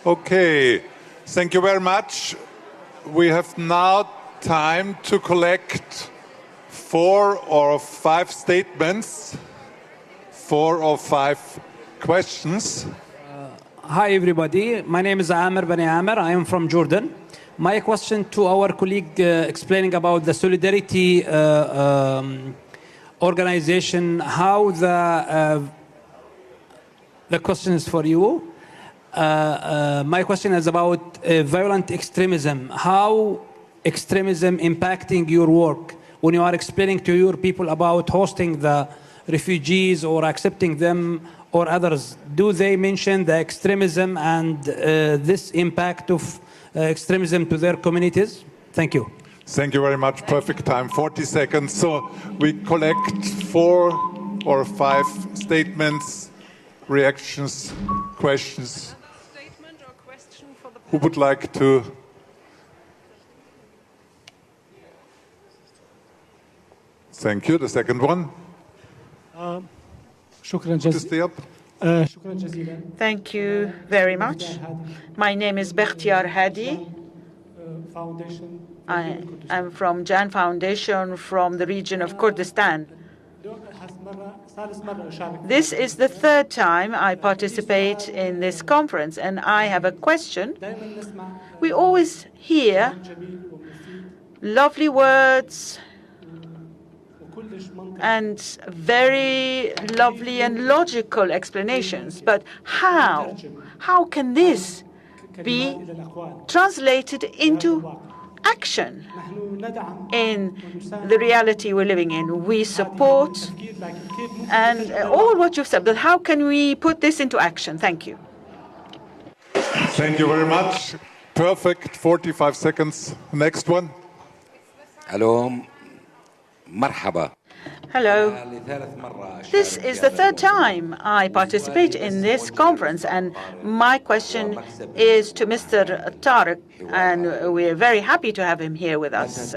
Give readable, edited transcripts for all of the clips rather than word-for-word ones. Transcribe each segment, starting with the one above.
Okay, thank you very much. We have now time to collect 4 or 5 statements, 4 or 5 questions. Hi everybody, my name is Amer, Bani Amer. I am from Jordan. My question to our colleague explaining about the solidarity organization, how the question is for you. My question is about violent extremism. How extremism impacting your work when you are explaining to your people about hosting the refugees or accepting them or others? Do they mention the extremism and this impact of extremism to their communities? Thank you. Thank you very much. Perfect time, 40 seconds. So we collect 4 or 5 statements, reactions, questions. Statement or question for the Who would like to? Thank you. The second one. Thank you very much. My name is Bakhtyar Hadi. I am from Jiyan Foundation from the region of Kurdistan. This is the 3rd time I participate in this conference, and I have a question. We always hear lovely words and very lovely and logical explanations, but how can this be translated into action in the reality we're living in? We support and all what you've said, but how can we put this into action? Thank you. Thank you very much. Perfect, 45 seconds. Next one. Hello. Marhaba. Hello. This is the 3rd time I participate in this conference, and my question is to Mr. Tariq, and we're very happy to have him here with us.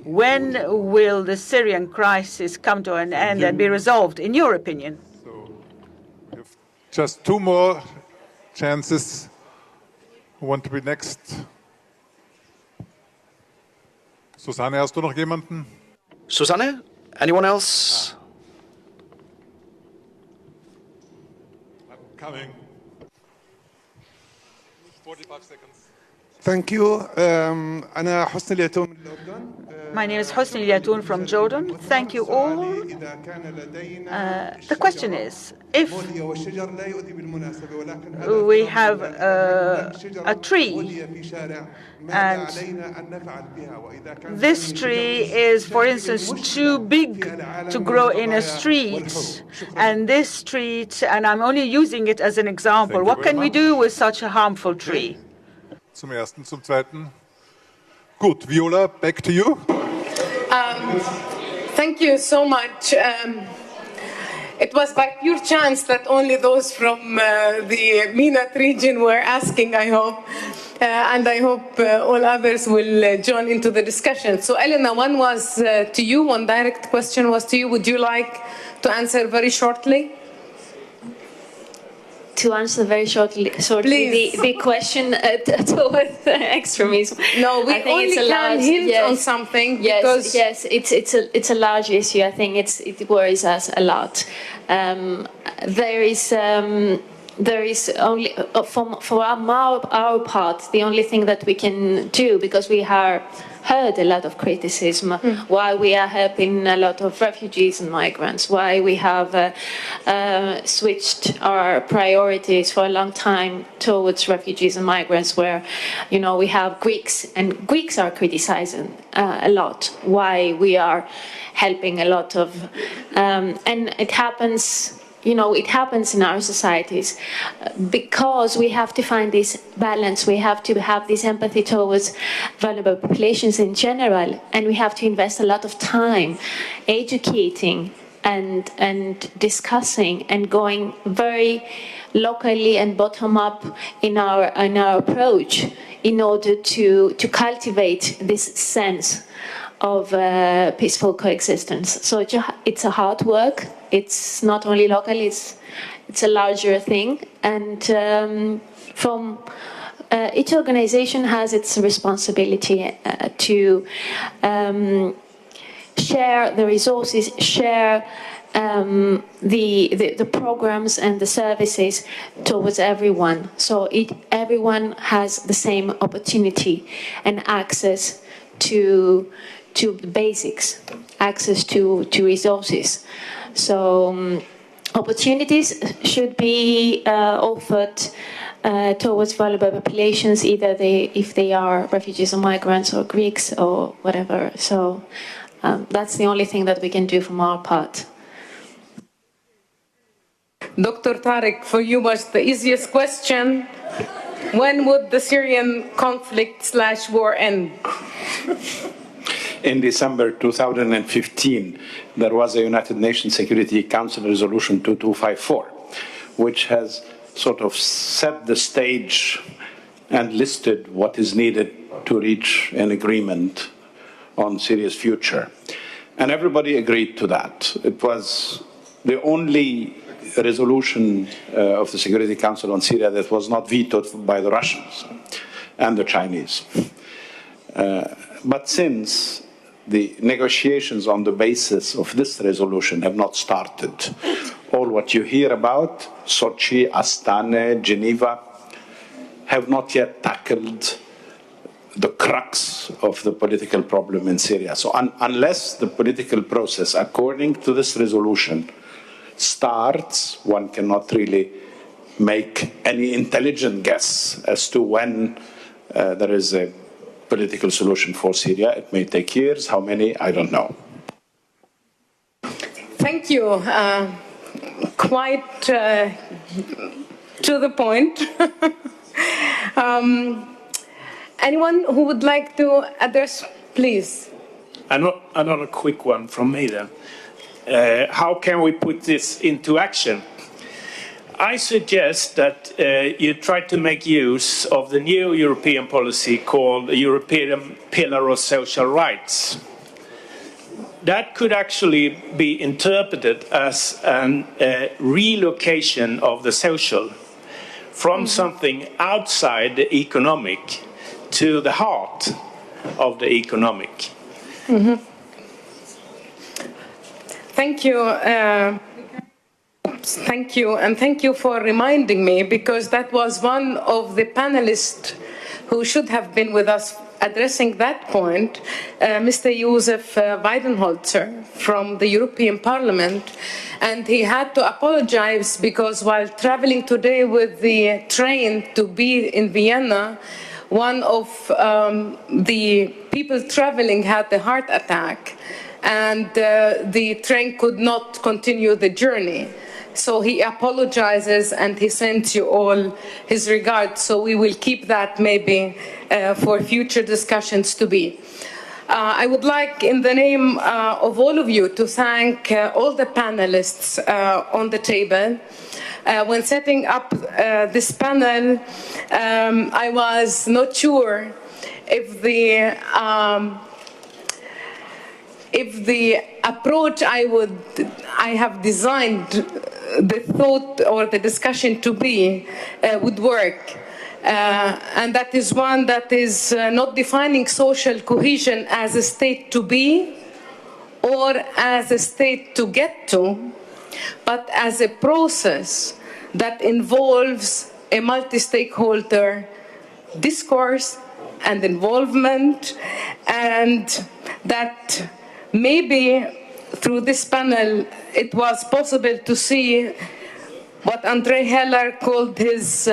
When will the Syrian crisis come to an end and be resolved, in your opinion? So, we have just 2 more chances. Who want to be next? Susanne, hast du noch jemanden? Susanne? Anyone else? I'm coming. 45 seconds. Thank you. أنا حسني اليتوم من الأردن. My name is Husni from Jordan. Thank you all. The question is, if we have a tree and this tree is, for instance, too big to grow in a street, and this street, and I'm only using it as an example, what can we do with such a harmful tree? Zum ersten, zum zweiten. Gut, Viola, back to you. Thank you so much. It was by pure chance that only those from the MENAT region were asking, I hope. And I hope all others will join into the discussion. So, Elena, one was to you, one direct question was to you. Would you like to answer very shortly? To answer very shortly the question towards extremism. No, we only can hint on something. Yes, yes, it's a large issue. I think it worries us a lot. There is only for our part the only thing that we can do, because we have heard a lot of criticism why we are helping a lot of refugees and migrants, why we have switched our priorities for a long time towards refugees and migrants, where we have Greeks, and Greeks are criticizing a lot why we are helping a lot of and it happens. It happens in our societies because we have to find this balance. We have to have this empathy towards vulnerable populations in general, and we have to invest a lot of time educating and discussing and going very locally and bottom up in our approach in order to cultivate this sense of peaceful coexistence. So it's a hard work. It's not only local, it's a larger thing. And from each organization has its responsibility to share the resources, share the programs and the services towards everyone. So everyone has the same opportunity and access to the basics, access to resources. So opportunities should be offered towards vulnerable populations, either if they are refugees or migrants or Greeks or whatever. So that's the only thing that we can do from our part. Dr. Tariq, for you was the easiest question. When would the Syrian conflict/war end? In December 2015, there was a United Nations Security Council Resolution 2254, which has sort of set the stage and listed what is needed to reach an agreement on Syria's future. And everybody agreed to that. It was the only resolution of the Security Council on Syria that was not vetoed by the Russians and the Chinese. But since the negotiations on the basis of this resolution have not started, all what you hear about, Sochi, Astana, Geneva, have not yet tackled the crux of the political problem in Syria. So unless the political process, according to this resolution, starts, one cannot really make any intelligent guess as to when there is a political solution for Syria. It may take years. How many? I don't know. Thank you. Quite to the point. Anyone who would like to address, please? Another quick one from me then. How can we put this into action? I suggest that you try to make use of the new European policy called the European Pillar of Social Rights. That could actually be interpreted as a relocation of the social from something outside the economic to the heart of the economic. Mm-hmm. Thank you. Thank you, and thank you for reminding me, because that was one of the panelists who should have been with us addressing that point, Mr. Josef Weidenholzer from the European Parliament, and he had to apologize because while traveling today with the train to be in Vienna, one of the people traveling had a heart attack, and the train could not continue the journey. So he apologizes and he sends you all his regards. So we will keep that maybe for future discussions to be. I would like, in the name of all of you, to thank all the panelists on the table. When setting up this panel, I was not sure if the approach I have designed the thought or the discussion to be would work. And that is one that is not defining social cohesion as a state to be or as a state to get to, but as a process that involves a multi-stakeholder discourse and involvement, and that maybe through this panel it was possible to see what Andre Heller called his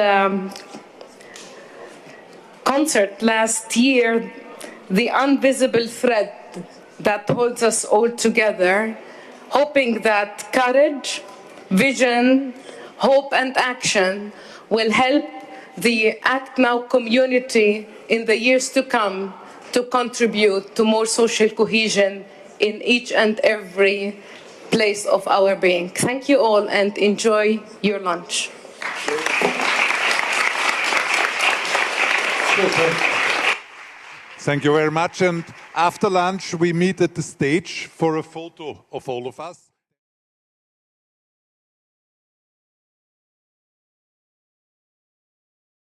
concert last year, the invisible thread that holds us all together, hoping that courage, vision, hope and action will help the Act Now community in the years to come to contribute to more social cohesion in each and every place of our being. Thank you all and enjoy your lunch. Thank you very much. And After lunch, we meet at the stage for a photo of all of us.